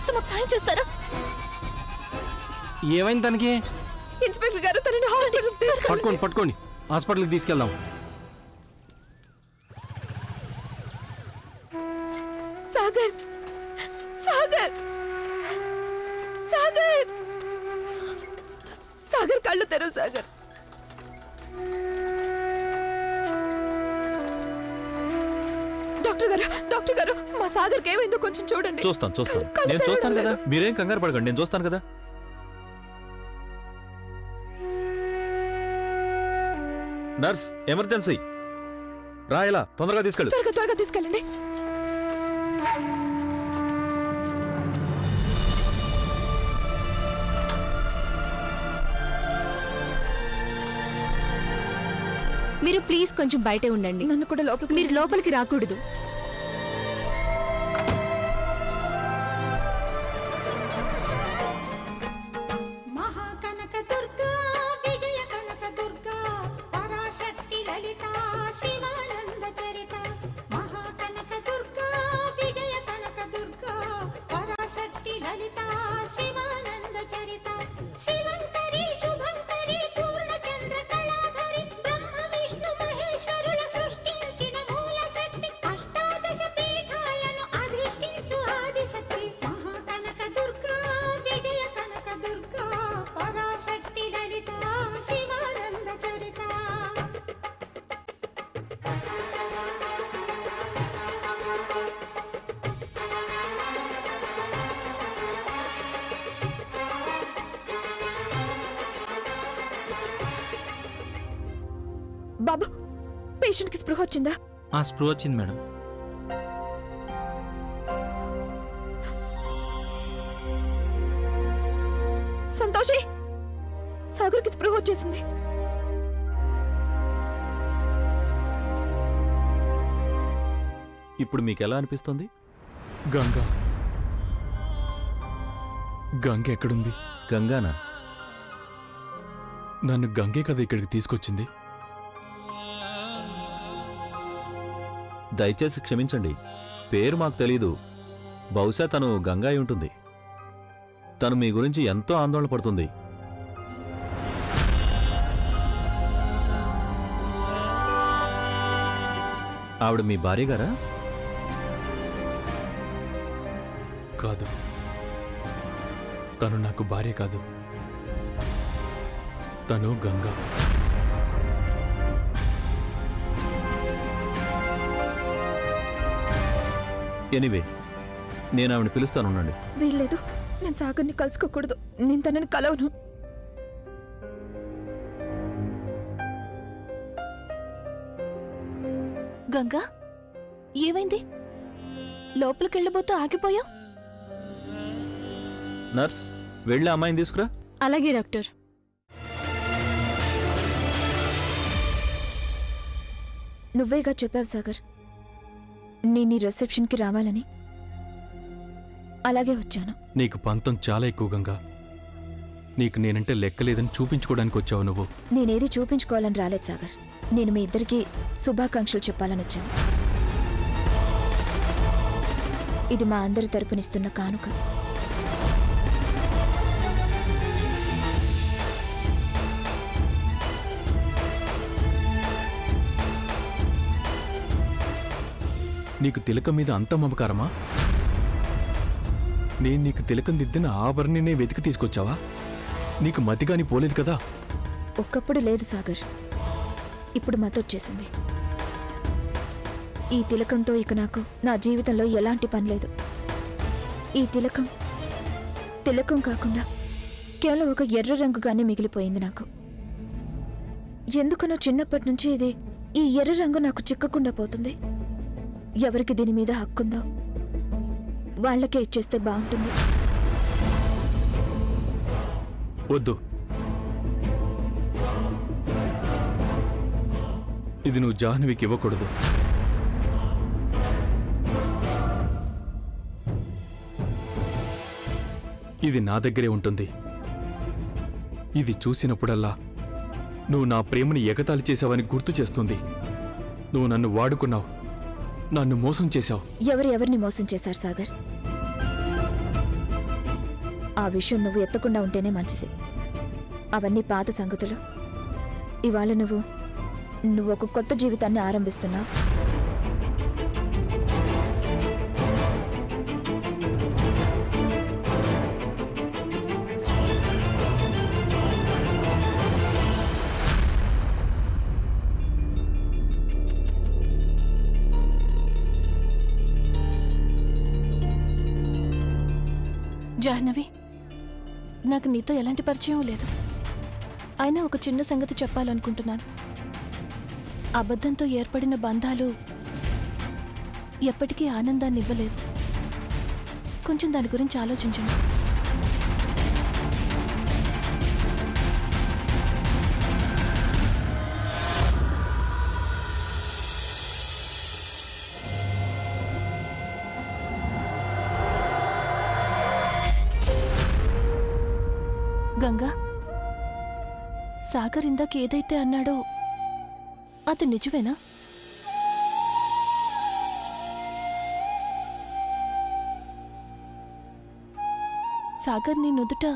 కాస్త మాకు సాయం చేస్తారా? ఏమైంది తనకి? ఇన్స్పెక్టర్ గారు తనని హాస్పిటల్కి తీసుకెళ్ళండి. పట్టుకోండి హాస్పిటల్కి తీసుకెళ్దాం. సాగర్ సాగర్ సాగర్ సాగర్ కళ్ళు తెరవు సాగర్. డాక్టర్ గారు మా సాగర్కి ఏమైందో కొంచెం చూడండి. చూస్తాను నేను చూస్తాను కదా, మీరేం కంగారు పడకండి, నేను చూస్తాను కదా. నర్స్, ఎమర్జెన్సీ రా, ఇలా తొందరగా తీసుకెళ్ళు. త్వరగా తీసుకెళ్ళండి. మీరు ప్లీజ్ కొంచెం బయటే ఉండండి. నన్ను కూడా లోపలికి. మీరు లోపలికి రాకూడదు. బాబు, పేషెంట్ కి స్పృహ వచ్చిందా? స్పృహ వచ్చింది మేడం. సంతోషి, సాగర్ కి స్పృహ వచ్చేసింది. ఇప్పుడు మీకు ఎలా అనిపిస్తుంది? గంగ ఎక్కడుంది? గంగానా? నన్ను గంగే కదా ఇక్కడికి తీసుకొచ్చింది. దయచేసి క్షమించండి, పేరు మాకు తెలీదు. బహుశా తను గంగా అయి ఉంటుంది. తను మీ గురించి ఎంతో ఆందోళన పడుతుంది. ఆవిడ మీ భార్య గారా? కాదు, తను నాకు భార్య కాదు. తను గంగా. ఎనీవే, నేను ఆవిడ పిలుస్తానుండండి. వీల్లేదు, నేను సాగర్ని కలుసుకోకూడదు. నేను తనని కలవను. గంగా, ఏమైంది? లోపలికెళ్ళబోతూ ఆగిపోయావు. నర్స్, వెళ్ళి అమ్మాయిని తీసుకురా. అలాగే డాక్టర్. నువ్వేగా చెప్పావు సాగర్, నేను ఈ రిసెప్షన్కి రావాలని. అలాగే వచ్చాను. నీకు పంతం చాలా ఎక్కువ గంగా. నీకు నేనంటే లెక్కలేదని చూపించుకోవడానికి వచ్చావు నువ్వు. నేనేది చూపించుకోవాలని రాలేదు సాగర్. నేను మీ ఇద్దరికి శుభాకాంక్షలు చెప్పాలని వచ్చాను. ఇది మా అందరి తరపునిస్తున్న కానుక. నీకు తిలకం మీద అంత మమకారమా? నేను నీకు తిలకం దిద్దిన ఆభరణినే వెతికి తీసుకొచ్చావా? నీకు మతిగాని పోలేదు కదా? ఒక్కప్పుడు లేదు సాగర్, ఇప్పుడు మతొచ్చేసింది. ఈ తిలకంతో ఇక నాకు నా జీవితంలో ఎలాంటి పని లేదు. ఈ తిలకం కాకుండా కేవలం ఒక ఎర్ర రంగుగానే మిగిలిపోయింది నాకు. ఎందుకనో చిన్నప్పటి నుంచి ఈ ఎర్ర రంగు నాకు చిక్కకుండా పోతుంది. ఎవరికి దీని మీద హక్కుందో వాళ్ళకే ఇచ్చేస్తే బాగుంటుంది. వద్దు, ఇది నువ్వు జాహ్నవికి ఇవ్వకూడదు. ఇది నా దగ్గరే ఉంటుంది. ఇది చూసినప్పుడల్లా నువ్వు నా ప్రేమని ఎగతాళి చేశావని గుర్తు చేస్తుంది. నువ్వు నన్ను వాడుకున్నావు, నన్ను మోసం చేశావు. ఎవరిని మోసం చేశారు సాగర్? ఆ విషయం నువ్వు ఎత్తకుండా ఉంటేనే మంచిది. అవన్నీ పాత సంగతులు. ఇవాళ నువ్వు ఒక కొత్త జీవితాన్ని ఆరంభిస్తున్నావు. జాహ్నవి, నాకు నీతో ఎలాంటి పరిచయం లేదు. అయినా ఒక చిన్న సంగతి చెప్పాలనుకుంటున్నాను. అబద్ధంతో ఏర్పడిన బంధాలు ఎప్పటికీ ఆనందాన్ని ఇవ్వలేవు. కొంచెం దాని గురించి ఆలోచించండి. గంగా, సాగర్ ఇందాక ఏదైతే అన్నాడో అది నిజమేనా? సాగర్ నీ నుదుట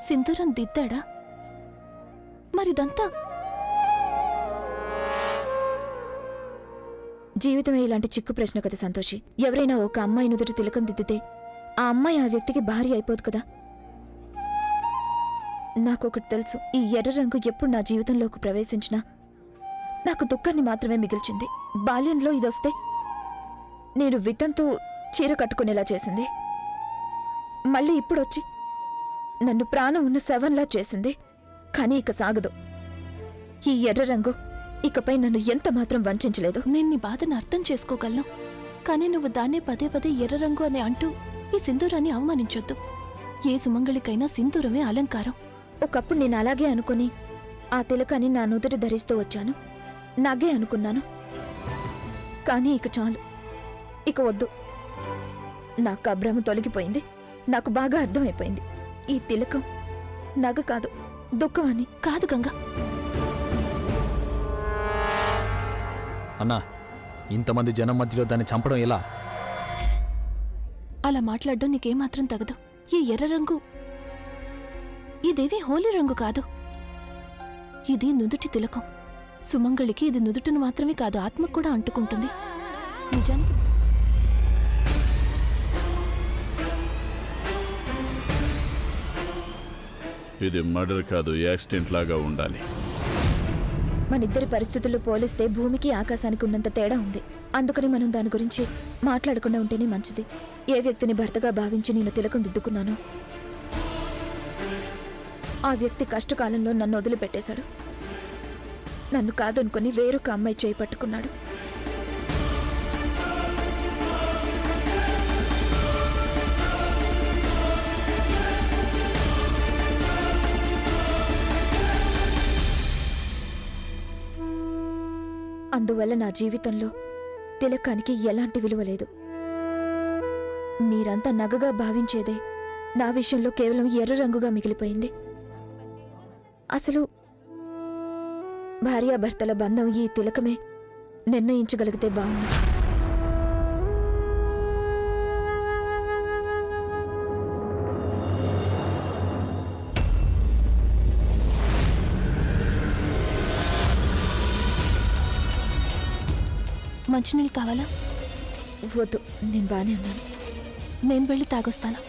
సింధూరం దిద్దాడా? మరిదంతా జీవితమే ఇలాంటి చిక్కు ప్రశ్న కదా సంతోషి. ఎవరైనా ఒక అమ్మాయి నుదుట తిలకం దిద్దితే ఆ అమ్మాయి ఆ వ్యక్తికి భార్య అయిపోదు కదా. నాకొకటి తెలుసు, ఈ ఎర్ర రంగు ఎప్పుడు నా జీవితంలోకి ప్రవేశించినా నాకు దుఃఖాన్ని మాత్రమే మిగిల్చింది. బాల్యంలో ఇదొస్తే నేను వితంతు చీర కట్టుకునేలా చేసింది. మళ్ళీ ఇప్పుడొచ్చి నన్ను ప్రాణం ఉన్న శవంలా చేసింది. కానీ ఇక సాగదు. ఈ ఎర్ర రంగు ఇకపై నన్ను ఎంత మాత్రం వంచలేదు. నేను నీ బాధను అర్థం చేసుకోగలను. కానీ నువ్వు దాన్నే పదే పదే ఎర్ర రంగు అని అంటూ ఈ సింధూరాన్ని అవమానించొద్దు. ఏ సుమంగళికైనా సింధూరమే అలంకారం. ఒకప్పుడు నేను అలాగే అనుకుని ఆ తిలకాన్ని నా నుదుట ధరిస్తూ వచ్చాను. నాగే అనుకున్నాను. కానీ ఇక చాలు, ఇక వద్దు. నాకు ఆ భ్రమ తొలగిపోయింది. నాకు బాగా అర్థమైపోయింది, ఈ తిలకం నగ కాదు, దుఃఖం అని. కాదు గంగా, అన్నా, ఇంతమంది జనం మధ్యలో దాన్ని చంపడం ఎలా? అలా మాట్లాడడం నీకేమాత్రం తగదు. ఈ ఎర్ర రంగు ఇదేవి హోలీ రంగు కాదు. ఇది నుదుటి తిలకం. సుమంగళికి ఇది నుదుటిని మాత్రమే కాదు, ఆత్మకు కూడా అంటుకుంటుంది. నిజానికి ఇది మర్డర్ కాదు, యాక్సిడెంట్ లాగా ఉండాలి. మనిద్దరి పరిస్థితులు పోలిస్తే భూమికి ఆకాశానికి ఉన్నంత తేడా ఉంది. అందుకని మనం దాని గురించి మాట్లాడకుండా ఉంటేనే మంచిది. ఏ వ్యక్తిని భర్తగా భావించి నేను తిలకం దిద్దుకున్నానో ఆ వ్యక్తి కష్టకాలంలో నన్ను వదిలిపెట్టేశాడు. నన్ను కాదనుకుని వేరొక అమ్మాయి చేయి పట్టుకున్నాడు. అందువల్ల నా జీవితంలో తిలకానికి ఎలాంటి విలువ లేదు. మీరంతా నగగా భావించేదే నా విషయంలో కేవలం ఎర్ర రంగుగా మిగిలిపోయింది. అసలు భార్యాభర్తల బంధం ఈ తిలకమే నిర్ణయించగలిగితే బాగుంది. మంచినీళ్ళు కావాలా? వద్దు, నేను బానే ఉన్నాను. నేను వెళ్ళి తాగొస్తాను.